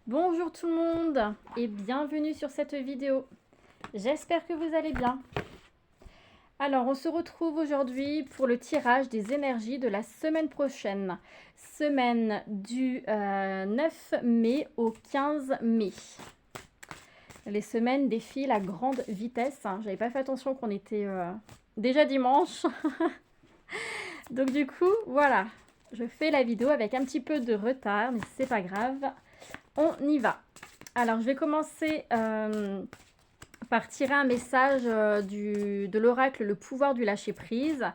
Bonjour tout le monde et bienvenue sur cette vidéo. J'espère que vous allez bien. Alors, on se retrouve aujourd'hui pour le tirage des énergies de la semaine prochaine. Semaine du 9 mai au 15 mai. Les semaines défilent à grande vitesse. J'avais pas fait attention qu'on était déjà dimanche. Donc du coup, voilà. Je fais la vidéo avec un petit peu de retard, mais c'est pas grave. On y va. Alors, je vais commencer par tirer un message de l'oracle, le pouvoir du lâcher-prise.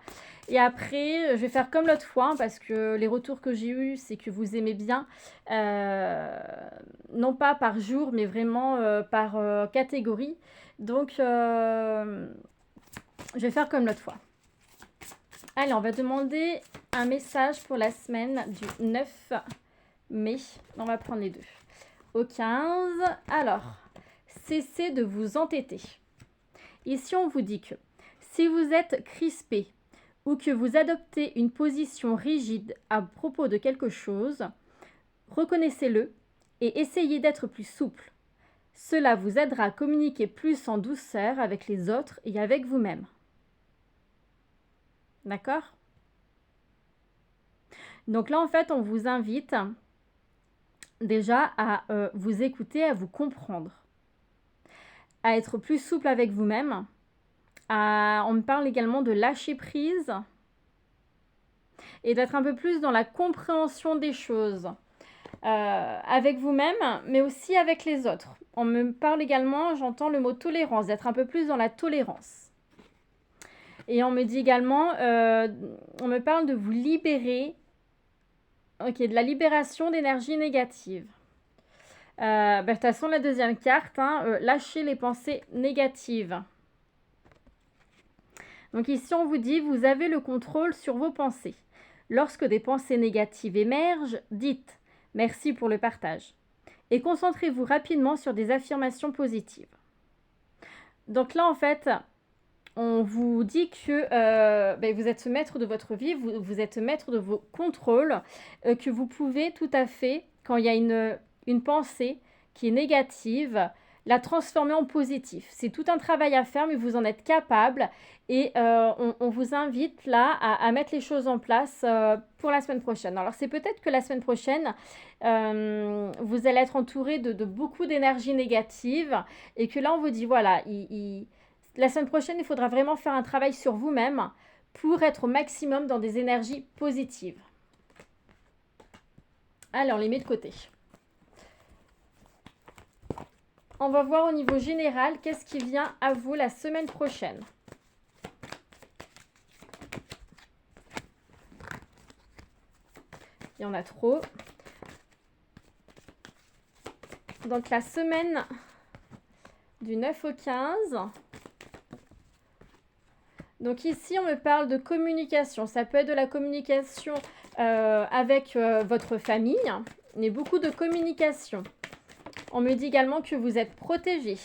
Et après, je vais faire comme l'autre fois, parce que les retours que j'ai eus, c'est que vous aimez bien, non pas par jour, mais vraiment par catégorie. Donc, je vais faire comme l'autre fois. Allez, on va demander un message pour la semaine du 9 mai. On va prendre les deux. Au 15, alors, cessez de vous entêter. Ici, on vous dit que si vous êtes crispé ou que vous adoptez une position rigide à propos de quelque chose, reconnaissez-le et essayez d'être plus souple. Cela vous aidera à communiquer plus en douceur avec les autres et avec vous-même. D'accord ? Donc là, en fait, on vous invite déjà à vous écouter, à vous comprendre, à être plus souple avec vous-même. On me parle également de lâcher prise et d'être un peu plus dans la compréhension des choses avec vous-même, mais aussi avec les autres. On me parle également, j'entends le mot tolérance, d'être un peu plus dans la tolérance. Et on me dit également, on me parle de vous libérer, de la libération d'énergie négative. De toute façon, la deuxième carte, lâcher les pensées négatives. Donc ici, on vous dit, vous avez le contrôle sur vos pensées. Lorsque des pensées négatives émergent, dites « merci pour le partage » et concentrez-vous rapidement sur des affirmations positives. Donc là, en fait, on vous dit que vous êtes maître de votre vie, vous êtes maître de vos contrôles, que vous pouvez tout à fait, quand il y a une pensée qui est négative, la transformer en positif. C'est tout un travail à faire, mais vous en êtes capable. Et on vous invite là à mettre les choses en place pour la semaine prochaine. Alors, c'est peut-être que la semaine prochaine, vous allez être entouré de beaucoup d'énergie négative et que là, on vous dit, voilà, la semaine prochaine, il faudra vraiment faire un travail sur vous-même pour être au maximum dans des énergies positives. Allez, on les met de côté. On va voir au niveau général qu'est-ce qui vient à vous la semaine prochaine. Il y en a trop. Donc la semaine du 9 au 15. Donc ici, on me parle de communication. Ça peut être de la communication avec votre famille, mais beaucoup de communication. On me dit également que vous êtes protégé.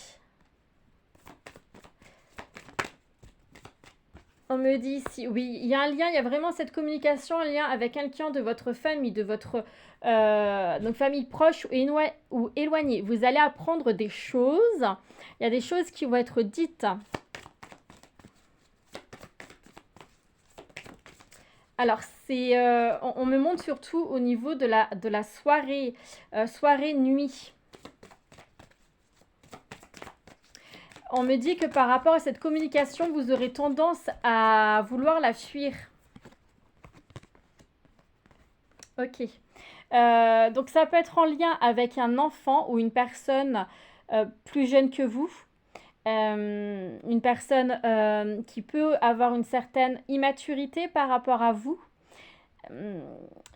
On me dit ici, oui, il y a un lien, il y a vraiment cette communication, un lien avec quelqu'un de votre famille, de votre donc famille proche ou éloignée. Vous allez apprendre des choses. Il y a des choses qui vont être dites. Alors, on me montre surtout au niveau de la soirée, soirée-nuit. On me dit que par rapport à cette communication, vous aurez tendance à vouloir la fuir. Ok. Donc, ça peut être en lien avec un enfant ou une personne plus jeune que vous. Une personne qui peut avoir une certaine immaturité par rapport à vous.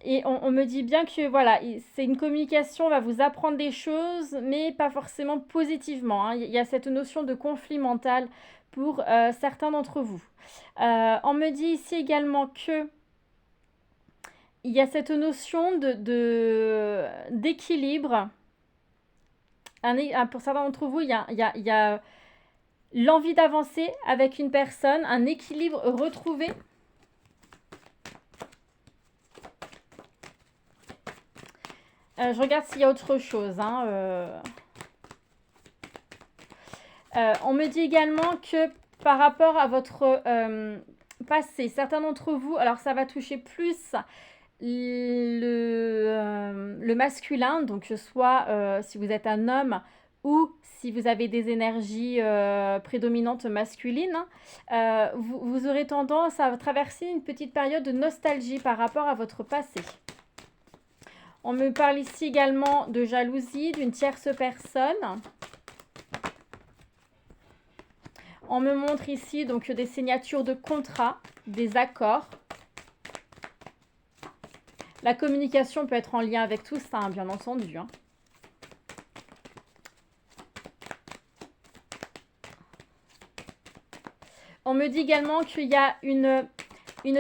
Et on me dit bien que voilà, c'est une communication, on va vous apprendre des choses, mais pas forcément positivement. Il y a cette notion de conflit mental pour certains d'entre vous. On me dit ici également que il y a cette notion d'équilibre. Pour certains d'entre vous, il y a l'envie d'avancer avec une personne, un équilibre retrouvé. Je regarde s'il y a autre chose. Hein, on me dit également que par rapport à votre passé, certains d'entre vous, alors ça va toucher plus le masculin, donc soit si vous êtes un homme ou si vous avez des énergies prédominantes masculines, vous aurez tendance à traverser une petite période de nostalgie par rapport à votre passé. On me parle ici également de jalousie, d'une tierce personne. On me montre ici donc des signatures de contrats, des accords. La communication peut être en lien avec tout ça, hein, bien entendu. Hein. On me dit également qu'il y a une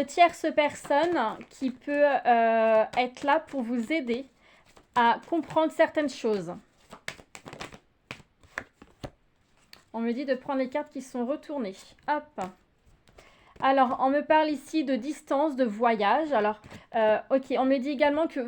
tierce personne qui peut être là pour vous aider à comprendre certaines choses. On me dit de prendre les cartes qui sont retournées. Hop. Alors, on me parle ici de distance, de voyage. Alors, ok, on me dit également que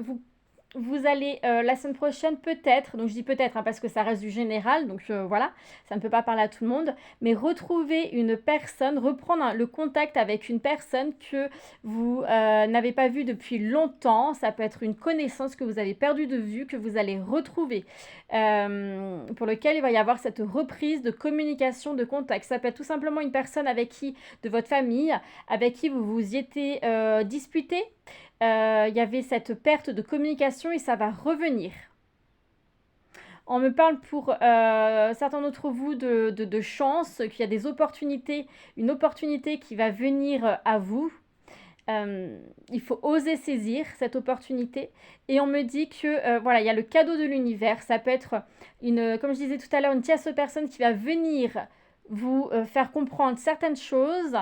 vous allez la semaine prochaine peut-être, donc je dis peut-être hein, parce que ça reste du général, donc voilà, ça ne peut pas parler à tout le monde, mais retrouver une personne, reprendre le contact avec une personne que vous n'avez pas vue depuis longtemps. Ça peut être une connaissance que vous avez perdue de vue, que vous allez retrouver, pour lequel il va y avoir cette reprise de communication, de contact. Ça peut être tout simplement une personne avec qui, de votre famille, avec qui vous vous y étiez disputé. Il y avait cette perte de communication et ça va revenir. On me parle pour certains d'entre vous de chance, qu'il y a des opportunités, une opportunité qui va venir à vous. Il faut oser saisir cette opportunité. Et on me dit que voilà, il y a le cadeau de l'univers. Ça peut être, comme je disais tout à l'heure, une tierce personne qui va venir vous faire comprendre certaines choses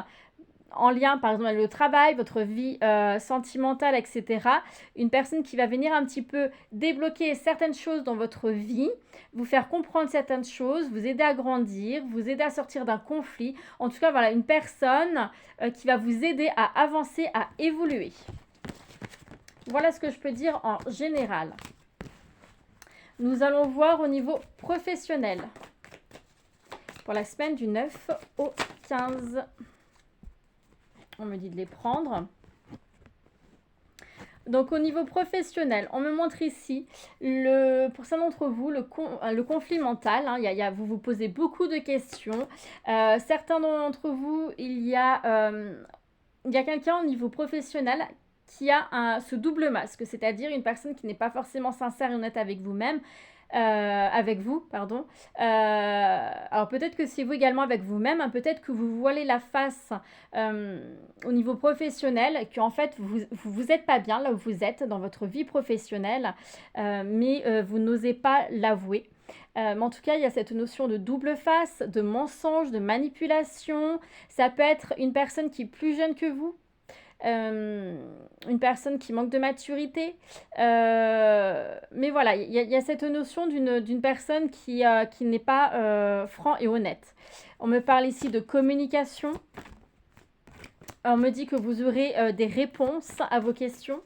en lien par exemple avec le travail, votre vie sentimentale, etc. Une personne qui va venir un petit peu débloquer certaines choses dans votre vie, vous faire comprendre certaines choses, vous aider à grandir, vous aider à sortir d'un conflit. En tout cas, voilà, une personne qui va vous aider à avancer, à évoluer. Voilà ce que je peux dire en général. Nous allons voir au niveau professionnel pour la semaine du 9 au 15. On me dit de les prendre. Donc au niveau professionnel, on me montre ici, pour certains d'entre vous, le conflit mental. Hein, vous vous posez beaucoup de questions. Certains d'entre vous, il y a quelqu'un au niveau professionnel qui a ce double masque, c'est-à-dire une personne qui n'est pas forcément sincère et honnête avec vous-même. Avec vous, pardon. Alors peut-être que c'est vous également avec vous-même, hein, peut-être que vous voilez la face au niveau professionnel, qu'en fait vous êtes pas bien là où vous êtes dans votre vie professionnelle, mais vous n'osez pas l'avouer. Mais en tout cas, il y a cette notion de double face, de mensonge, de manipulation. Ça peut être une personne qui est plus jeune que vous. Une personne qui manque de maturité. Mais voilà, il y a cette notion d'une personne qui n'est pas franc et honnête. On me parle ici de communication. On me dit que vous aurez des réponses à vos questions.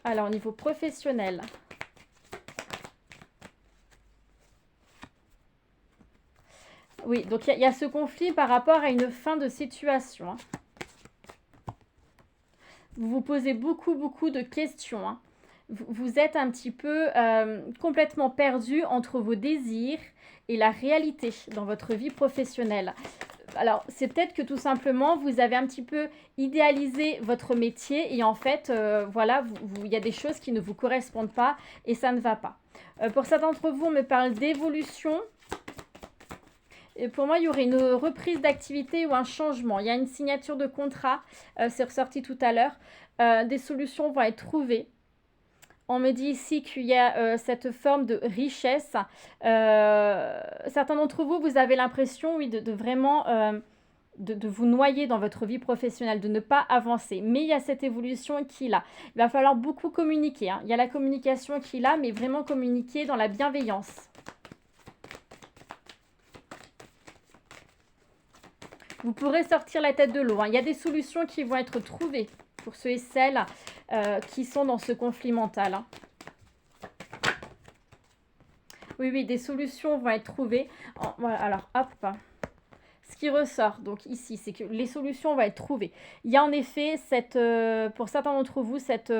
Alors, au niveau professionnel. Oui, donc il y a ce conflit par rapport à une fin de situation. Hein. Vous vous posez beaucoup de questions. Hein. Vous êtes un petit peu complètement perdu entre vos désirs et la réalité dans votre vie professionnelle. Alors, c'est peut-être que tout simplement, vous avez un petit peu idéalisé votre métier et en fait, voilà, il y a des choses qui ne vous correspondent pas et ça ne va pas. Pour certains d'entre vous, on me parle d'évolution. Et pour moi, il y aurait une reprise d'activité ou un changement. Il y a une signature de contrat, c'est ressorti tout à l'heure. Des solutions vont être trouvées. On me dit ici qu'il y a cette forme de richesse. Certains d'entre vous, vous avez l'impression, oui, de vraiment de vous noyer dans votre vie professionnelle, de ne pas avancer. Mais il y a cette évolution qui est là. Il va falloir beaucoup communiquer. Hein. Il y a la communication qui est là, mais vraiment communiquer dans la bienveillance. Vous pourrez sortir la tête de l'eau. Hein. Il y a des solutions qui vont être trouvées pour ceux et celles qui sont dans ce conflit mental, hein. Oui, oui, des solutions vont être trouvées. Voilà, alors, hop. Ce qui ressort, donc ici, c'est que les solutions vont être trouvées. Il y a en effet, pour certains d'entre vous, cette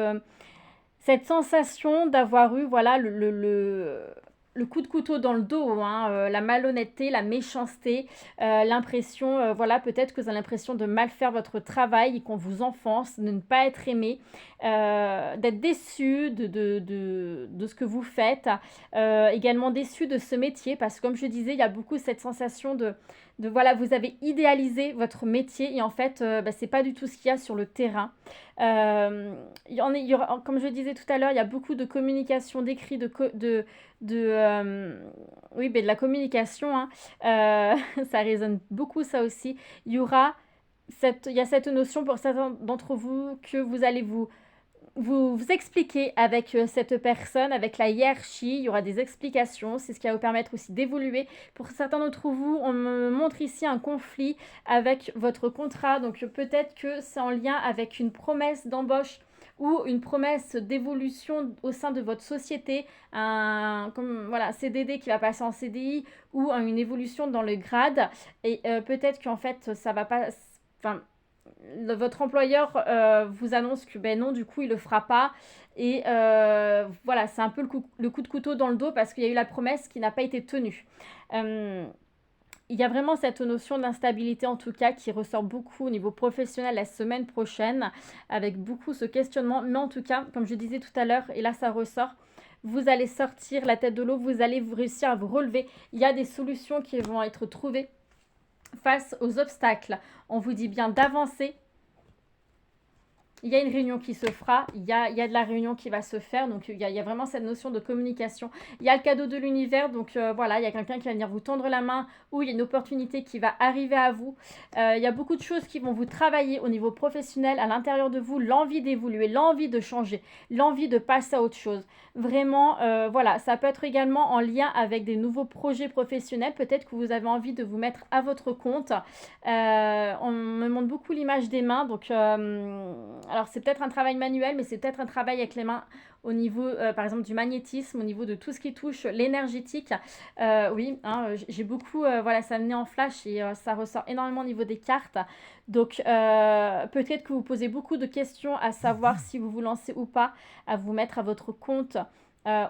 sensation d'avoir eu, voilà, le coup de couteau dans le dos, hein, la malhonnêteté, la méchanceté, l'impression, voilà, peut-être que vous avez l'impression de mal faire votre travail, qu'on vous enfonce, de ne pas être aimé, d'être déçu de ce que vous faites, également déçu de ce métier, parce que comme je disais, il y a beaucoup cette sensation voilà, vous avez idéalisé votre métier et en fait, c'est pas du tout ce qu'il y a sur le terrain. Il y aura, comme je disais tout à l'heure, il y a beaucoup de communication, d'écrit, oui, de la communication, hein. Ça résonne beaucoup ça aussi. Il y a cette notion pour certains d'entre vous que vous allez vous expliquer avec cette personne, avec la hiérarchie, il y aura des explications, c'est ce qui va vous permettre aussi d'évoluer. Pour certains d'entre vous, on me montre ici un conflit avec votre contrat, donc peut-être que c'est en lien avec une promesse d'embauche ou une promesse d'évolution au sein de votre société, comme voilà, CDD qui va passer en CDI ou une évolution dans le grade. Et peut-être qu'en fait, ça va pas... Enfin, votre employeur vous annonce que ben non, du coup, il le fera pas. Et voilà, c'est un peu le coup de couteau dans le dos parce qu'il y a eu la promesse qui n'a pas été tenue. Il y a vraiment cette notion d'instabilité en tout cas qui ressort beaucoup au niveau professionnel la semaine prochaine avec beaucoup ce questionnement. Mais en tout cas, comme je disais tout à l'heure, et là ça ressort, vous allez sortir la tête de l'eau, vous allez réussir à vous relever. Il y a des solutions qui vont être trouvées face aux obstacles. On vous dit bien d'avancer. Il y a une réunion qui se fera, il y a de la réunion qui va se faire, donc il y a vraiment cette notion de communication. Il y a le cadeau de l'univers, donc voilà, il y a quelqu'un qui va venir vous tendre la main ou il y a une opportunité qui va arriver à vous. Il y a beaucoup de choses qui vont vous travailler au niveau professionnel, à l'intérieur de vous, l'envie d'évoluer, l'envie de changer, l'envie de passer à autre chose. Vraiment, voilà, ça peut être également en lien avec des nouveaux projets professionnels. Peut-être que vous avez envie de vous mettre à votre compte. On me montre beaucoup l'image des mains, donc... alors, c'est peut-être un travail manuel, mais c'est peut-être un travail avec les mains au niveau, par exemple, du magnétisme, au niveau de tout ce qui touche l'énergétique. Oui, hein, j'ai beaucoup, voilà, ça venait en flash et ça ressort énormément au niveau des cartes. Donc, peut-être que vous posez beaucoup de questions à savoir si vous vous lancez ou pas à vous mettre à votre compte.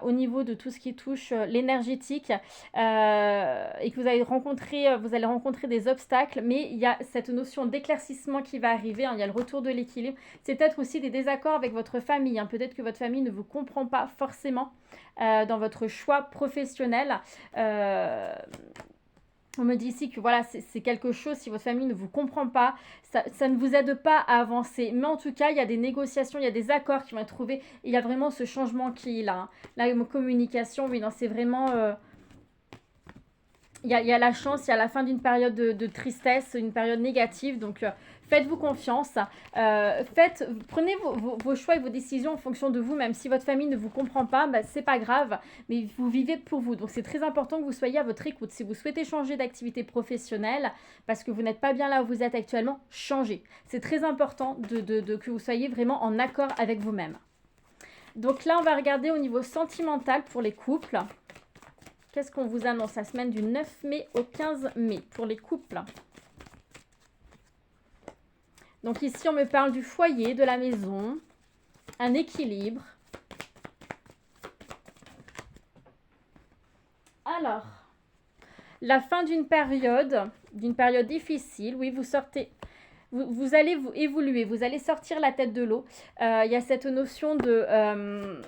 Au niveau de tout ce qui touche l'énergétique et que vous allez rencontrer des obstacles, mais il y a cette notion d'éclaircissement qui va arriver, hein, il y a le retour de l'équilibre. C'est peut-être aussi des désaccords avec votre famille, hein, peut-être que votre famille ne vous comprend pas forcément dans votre choix professionnel. On me dit ici que voilà, c'est quelque chose, si votre famille ne vous comprend pas, ça ne vous aide pas à avancer. Mais en tout cas, il y a des négociations, il y a des accords qui vont être trouvés. Et il y a vraiment ce changement qui est là, hein. Là, communication, oui, non, c'est vraiment... il y a la chance, il y a la fin d'une période de tristesse, une période négative. Donc, faites-vous confiance. Prenez vos choix et vos décisions en fonction de vous. Même si votre famille ne vous comprend pas, c'est pas grave. Mais vous vivez pour vous. Donc, c'est très important que vous soyez à votre écoute. Si vous souhaitez changer d'activité professionnelle, parce que vous n'êtes pas bien là où vous êtes actuellement, changez. C'est très important que vous soyez vraiment en accord avec vous-même. Donc là, on va regarder au niveau sentimental pour les couples. Qu'est-ce qu'on vous annonce la semaine du 9 mai au 15 mai pour les couples? Donc ici, on me parle du foyer, de la maison, un équilibre. Alors, la fin d'une période difficile. Oui, vous sortez... Vous allez vous évoluer, vous allez sortir la tête de l'eau. Il y a cette notion de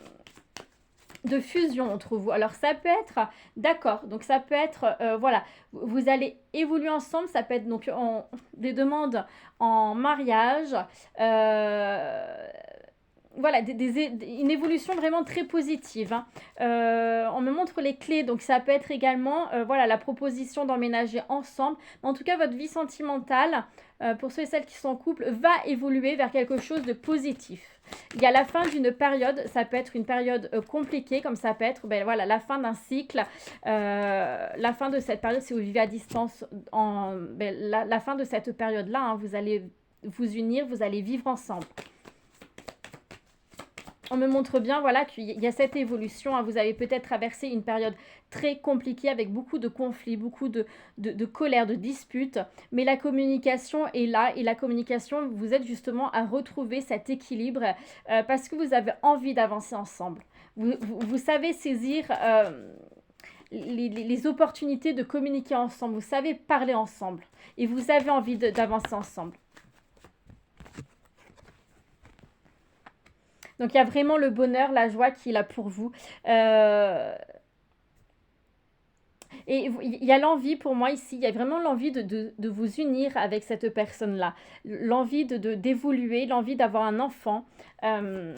fusion entre vous. Alors ça peut être, d'accord, donc ça peut être, voilà, vous allez évoluer ensemble, ça peut être donc des demandes en mariage, voilà, une évolution vraiment très positive, hein. On me montre les clés, donc ça peut être également voilà, la proposition d'emménager ensemble. Mais en tout cas, votre vie sentimentale, pour ceux et celles qui sont en couple, va évoluer vers quelque chose de positif. Il y a la fin d'une période, ça peut être une période compliquée, comme ça peut être voilà, la fin d'un cycle, la fin de cette période, si vous vivez à distance, la fin de cette période-là, hein, vous allez vous unir, vous allez vivre ensemble. On me montre bien, voilà, qu'il y a cette évolution, hein. Vous avez peut-être traversé une période très compliquée avec beaucoup de conflits, beaucoup de colère, de disputes, mais la communication est là et la communication, vous êtes justement à retrouver cet équilibre parce que vous avez envie d'avancer ensemble. Vous savez saisir les opportunités de communiquer ensemble, vous savez parler ensemble et vous avez envie d'avancer ensemble. Donc il y a vraiment le bonheur, la joie qui est là pour vous. Et il y a l'envie pour moi ici, il y a vraiment l'envie de vous unir avec cette personne-là. L'envie d'évoluer, l'envie d'avoir un enfant. Hop,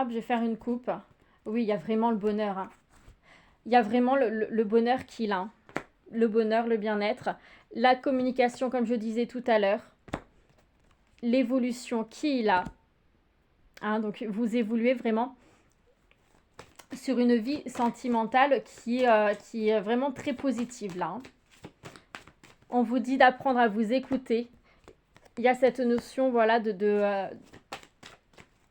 je vais faire une coupe. Oui, il y a vraiment le bonheur, hein. Il y a vraiment le bonheur qu'il a, hein. Le bonheur, le bien-être, la communication, comme je disais tout à l'heure, l'évolution qu'il a. Hein, donc, vous évoluez vraiment sur une vie sentimentale qui est vraiment très positive là, hein. On vous dit d'apprendre à vous écouter. Il y a cette notion, voilà,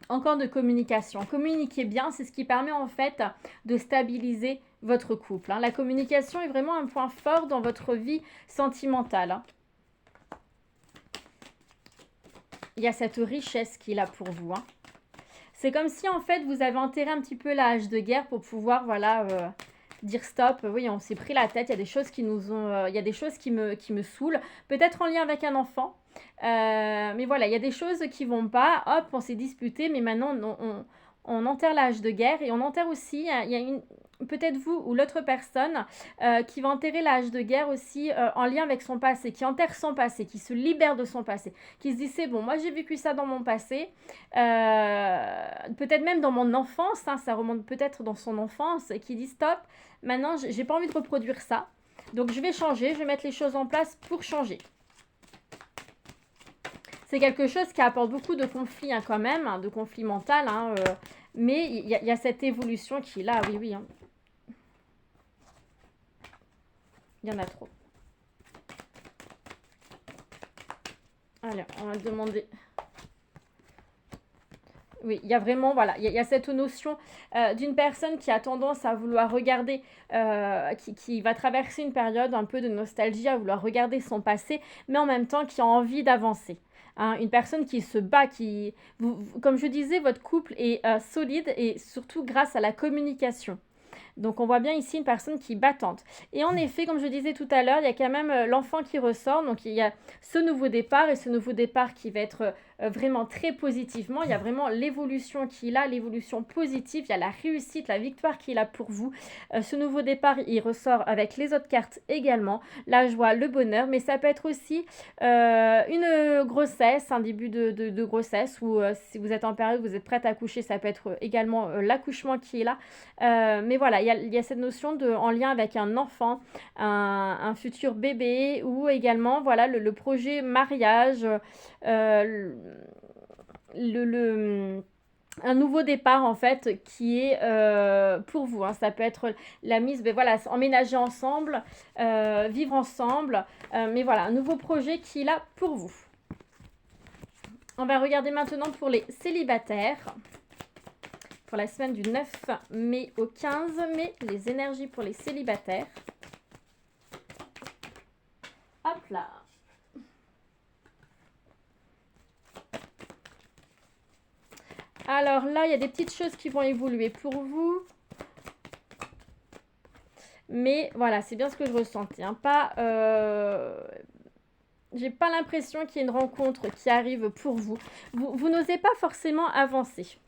encore de communication. Communiquer bien, c'est ce qui permet en fait de stabiliser votre couple, hein. La communication est vraiment un point fort dans votre vie sentimentale, hein. Il y a cette richesse qu'il a pour vous, hein. C'est comme si en fait vous avez enterré un petit peu la hache de guerre pour pouvoir, voilà, dire stop. Oui, on s'est pris la tête. Il y a des choses qui nous ont, il y a des choses qui me saoulent. Peut-être en lien avec un enfant. Mais voilà, il y a des choses qui vont pas. Hop, on s'est disputé, mais maintenant on enterre la hache de guerre et on enterre aussi. Il y a peut-être vous ou l'autre personne qui va enterrer la hache de guerre aussi en lien avec son passé, qui enterre son passé, qui se libère de son passé, qui se dit c'est bon, moi j'ai vécu ça dans mon passé, peut-être même dans mon enfance, hein, ça remonte peut-être dans son enfance, et qui dit stop, maintenant j'ai pas envie de reproduire ça, donc je vais changer, je vais mettre les choses en place pour changer. C'est quelque chose qui apporte beaucoup de conflits, hein, quand même, hein, de conflits mentaux, hein, mais il y a cette évolution qui est là, oui, oui, hein. Il y en a trop. Allez, on va demander. Oui, il y a vraiment, voilà, il y a cette notion d'une personne qui a tendance à vouloir regarder, qui va traverser une période un peu de nostalgie, à vouloir regarder son passé, mais en même temps qui a envie d'avancer. Hein, une personne qui se bat, comme je disais, votre couple est solide et surtout grâce à la communication. Donc on voit bien ici une personne qui est battante. Et en effet, comme je disais tout à l'heure, il y a quand même l'enfant qui ressort. Donc il y a ce nouveau départ et ce nouveau départ qui va être vraiment très positivement. Il y a vraiment l'évolution qu'il a, l'évolution positive. Il y a la réussite, la victoire qu'il a pour vous. Ce nouveau départ, il ressort avec les autres cartes également. La joie, le bonheur. Mais ça peut être aussi une grossesse, un début de grossesse. Ou si vous êtes en période, vous êtes prête à accoucher, ça peut être également l'accouchement qui est là. Mais voilà, il y a cette notion en lien avec un enfant, un futur bébé ou également voilà, le projet mariage, un nouveau départ en fait qui est pour vous, hein. Ça peut être la mise, ben voilà, emménager ensemble, vivre ensemble, mais voilà, un nouveau projet qui est là pour vous. On va regarder maintenant pour les célibataires. Pour la semaine du 9 mai au 15 mai, les énergies pour les célibataires. Hop là. Alors là, il y a des petites choses qui vont évoluer pour vous. Mais voilà, c'est bien ce que je ressentais, hein. J'ai pas l'impression qu'il y ait une rencontre qui arrive pour vous. Vous n'osez pas forcément avancer.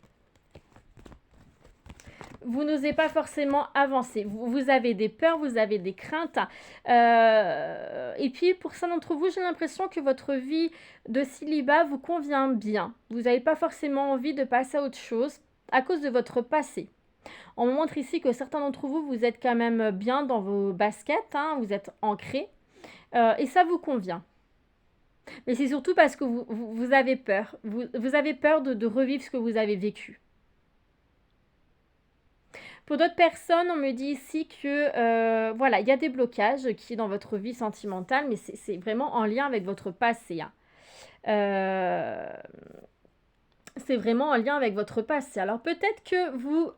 Vous n'osez pas forcément avancer. Vous avez des peurs, vous avez des craintes. Et puis, pour certains d'entre vous, j'ai l'impression que votre vie de célibat vous convient bien. Vous n'avez pas forcément envie de passer à autre chose à cause de votre passé. On me montre ici que certains d'entre vous, vous êtes quand même bien dans vos baskets, hein, vous êtes ancrés, et ça vous convient. Mais c'est surtout parce que vous avez peur. Vous avez peur de revivre ce que vous avez vécu. Pour d'autres personnes, on me dit ici que voilà, il y a des blocages qui sont dans votre vie sentimentale, mais c'est vraiment en lien avec votre passé, hein. c'est vraiment en lien avec votre passé. Alors peut-être que vous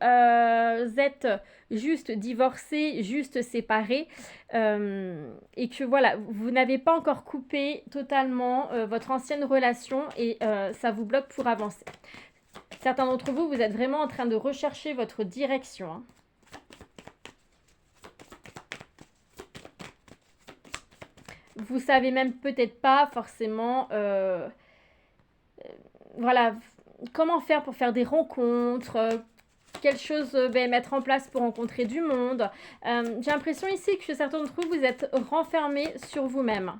êtes juste divorcé, juste séparé, et que voilà, vous n'avez pas encore coupé totalement votre ancienne relation et ça vous bloque pour avancer. Certains d'entre vous, vous êtes vraiment en train de rechercher votre direction, hein. Vous savez même peut-être pas forcément voilà, comment faire pour faire des rencontres, quelle chose mettre en place pour rencontrer du monde. J'ai l'impression ici que certains d'entre vous, vous êtes renfermés sur vous-même.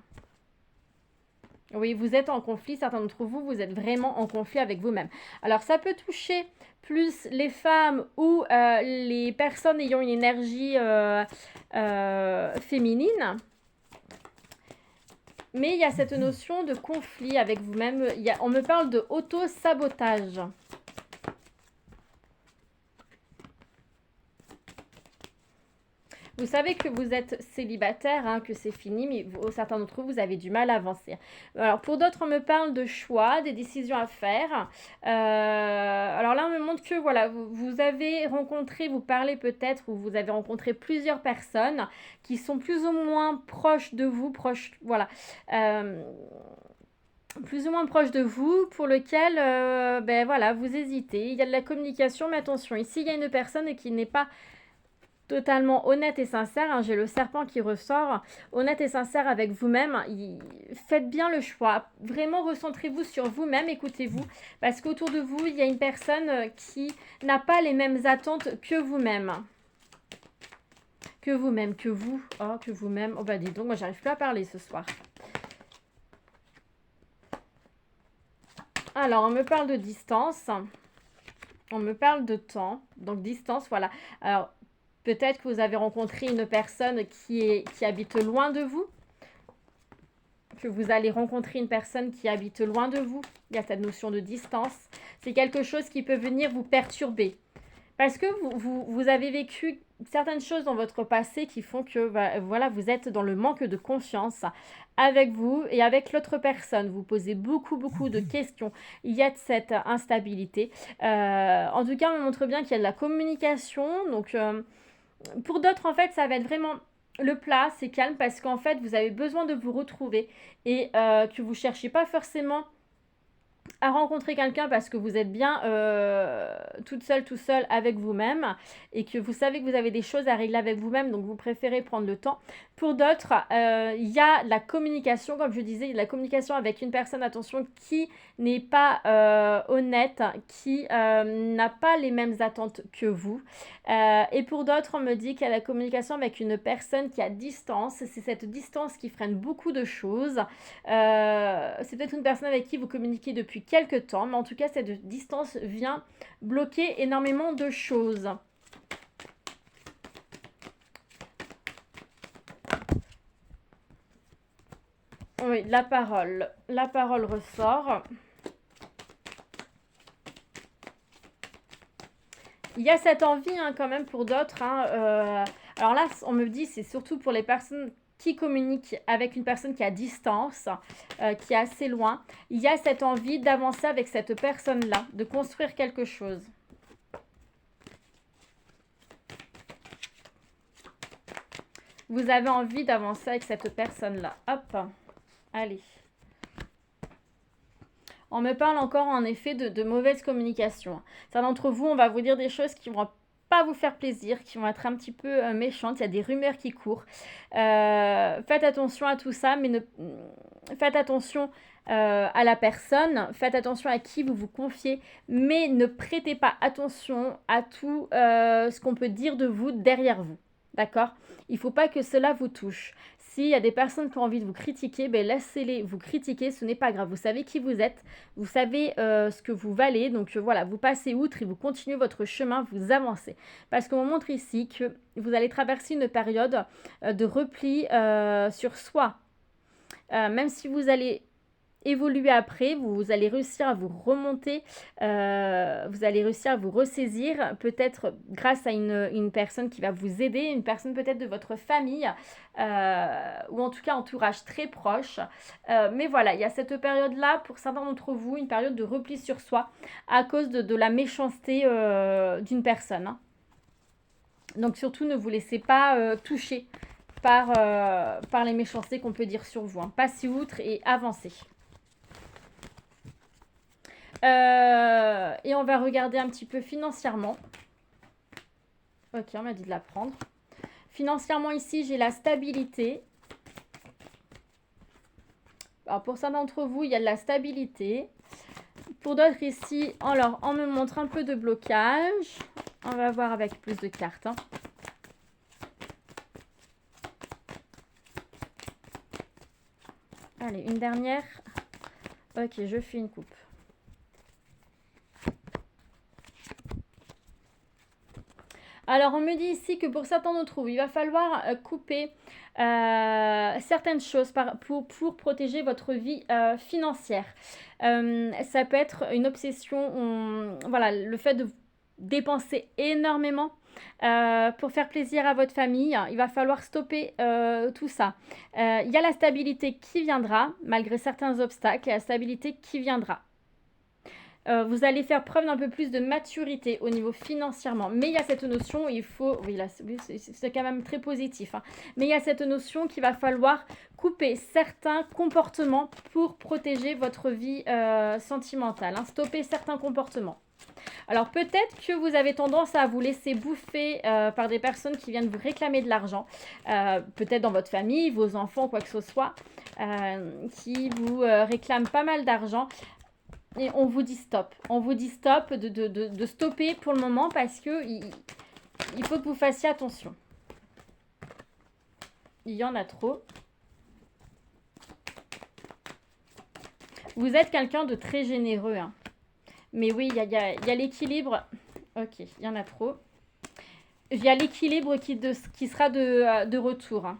Oui, vous êtes en conflit, certains d'entre vous, vous êtes vraiment en conflit avec vous-même. Alors, ça peut toucher plus les femmes ou les personnes ayant une énergie féminine. Mais il y a cette notion de conflit avec vous-même. On me parle de auto-sabotage. Vous savez que vous êtes célibataire, hein, que c'est fini, mais certains d'entre vous, vous avez du mal à avancer. Alors, pour d'autres, on me parle de choix, des décisions à faire. Alors là, on me montre que voilà, vous avez rencontré, vous parlez peut-être, ou vous avez rencontré plusieurs personnes qui sont plus ou moins proches de vous, voilà. Plus ou moins proche de vous, pour lequel voilà, vous hésitez. Il y a de la communication, mais attention, ici, il y a une personne qui n'est pas totalement honnête et sincère, hein, j'ai le serpent qui ressort, honnête et sincère avec vous-même, faites bien le choix, vraiment recentrez-vous sur vous-même, écoutez-vous, parce qu'autour de vous, il y a une personne qui n'a pas les mêmes attentes que vous-même. Que vous-même, que vous, oh, que vous-même, oh bah dis donc, moi j'arrive plus à parler ce soir. Alors, on me parle de distance, on me parle de temps, donc distance, voilà. Alors, peut-être que vous avez rencontré une personne qui habite loin de vous, que vous allez rencontrer une personne qui habite loin de vous. Il y a cette notion de distance. C'est quelque chose qui peut venir vous perturber. Parce que vous avez vécu certaines choses dans votre passé qui font que voilà, vous êtes dans le manque de confiance avec vous et avec l'autre personne. Vous posez beaucoup de questions. Il y a de cette instabilité. En tout cas, on montre bien qu'il y a de la communication. Donc, pour d'autres, en fait, ça va être vraiment le plat, c'est calme parce qu'en fait, vous avez besoin de vous retrouver et que vous ne cherchez pas forcément à rencontrer quelqu'un parce que vous êtes bien toute seule, tout seul avec vous-même et que vous savez que vous avez des choses à régler avec vous-même, donc vous préférez prendre le temps. Pour d'autres, il y a la communication, comme je disais, il y a la communication avec une personne, attention, qui n'est pas honnête, qui n'a pas les mêmes attentes que vous. Et pour d'autres, on me dit qu'il y a la communication avec une personne qui a distance. C'est cette distance qui freine beaucoup de choses. C'est peut-être une personne avec qui vous communiquez depuis quelques temps, mais en tout cas, cette distance vient bloquer énormément de choses. Oui, la parole ressort. Il y a cette envie hein, quand même pour d'autres. Hein, alors là, on me dit c'est surtout pour les personnes qui communiquent avec une personne qui est à distance, qui est assez loin. Il y a cette envie d'avancer avec cette personne-là, de construire quelque chose. Vous avez envie d'avancer avec cette personne-là. Hop, allez. On me parle encore en effet de mauvaise communication. Certains d'entre vous, on va vous dire des choses qui vont pas vous faire plaisir, qui vont être un petit peu méchantes. Il y a des rumeurs qui courent. Faites attention à tout ça, mais faites attention à la personne. Faites attention à qui vous vous confiez, mais ne prêtez pas attention à tout ce qu'on peut dire de vous derrière vous. D'accord ? Il ne faut pas que cela vous touche. S'il y a des personnes qui ont envie de vous critiquer, laissez-les vous critiquer, ce n'est pas grave. Vous savez qui vous êtes, vous savez ce que vous valez. Donc voilà, vous passez outre et vous continuez votre chemin, vous avancez. Parce qu'on vous montre ici que vous allez traverser une période de repli sur soi. Même si vous allez évoluer après, vous allez réussir à vous remonter, vous allez réussir à vous ressaisir, peut-être grâce à une personne qui va vous aider, une personne peut-être de votre famille, ou en tout cas entourage très proche. Mais voilà, il y a cette période-là, pour certains d'entre vous, une période de repli sur soi à cause de la méchanceté d'une personne, hein. Donc surtout, ne vous laissez pas toucher par les méchancetés qu'on peut dire sur vous, hein. Passez outre et avancez. Et on va regarder un petit peu financièrement. Ok, on m'a dit de la prendre. Financièrement, ici, j'ai la stabilité. Alors, pour certains d'entre vous, il y a de la stabilité. Pour d'autres, ici, alors, on me montre un peu de blocage. On va voir avec plus de cartes, hein. Allez, une dernière. Ok, je fais une coupe. Alors, on me dit ici que pour certains d'entre vous, il va falloir couper certaines choses pour protéger votre vie financière. Ça peut être une obsession, voilà, le fait de dépenser énormément pour faire plaisir à votre famille. Il va falloir stopper tout ça. Il y a la stabilité qui viendra, malgré certains obstacles, il y a la stabilité qui viendra. Vous allez faire preuve d'un peu plus de maturité au niveau financièrement. Mais il y a cette notion, il faut... Oui, là, c'est quand même très positif, hein. Mais il y a cette notion qu'il va falloir couper certains comportements pour protéger votre vie sentimentale, hein. Stopper certains comportements. Alors peut-être que vous avez tendance à vous laisser bouffer par des personnes qui viennent vous réclamer de l'argent. Peut-être dans votre famille, vos enfants, quoi que ce soit, qui vous réclament pas mal d'argent. Et on vous dit stop. On vous dit stop, de stopper pour le moment parce que il faut que vous fassiez attention. Il y en a trop. Vous êtes quelqu'un de très généreux, hein. Mais oui, il y a l'équilibre. Ok, il y en a trop. Il y a l'équilibre qui sera de retour, hein.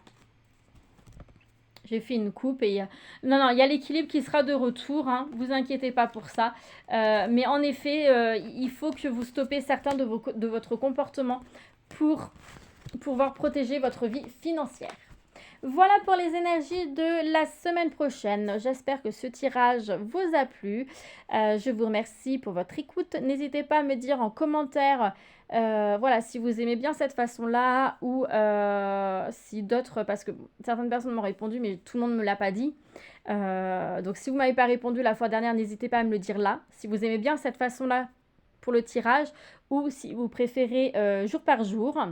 J'ai fait une coupe et... Non, il y a l'équilibre qui sera de retour, hein. Vous inquiétez pas pour ça. Mais en effet, il faut que vous stoppez certains de votre comportement pour pouvoir protéger votre vie financière. Voilà pour les énergies de la semaine prochaine. J'espère que ce tirage vous a plu. Je vous remercie pour votre écoute. N'hésitez pas à me dire en commentaire voilà, si vous aimez bien cette façon-là ou si d'autres, parce que certaines personnes m'ont répondu, mais tout le monde ne me l'a pas dit. Donc si vous ne m'avez pas répondu la fois dernière, n'hésitez pas à me le dire là. Si vous aimez bien cette façon-là pour le tirage ou si vous préférez jour par jour.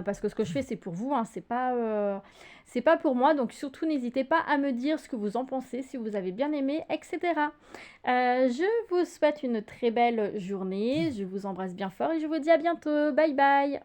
Parce que ce que je fais, c'est pour vous, hein, c'est pas pour moi. Donc surtout, n'hésitez pas à me dire ce que vous en pensez, si vous avez bien aimé, etc. Je vous souhaite une très belle journée. Je vous embrasse bien fort et je vous dis à bientôt. Bye bye.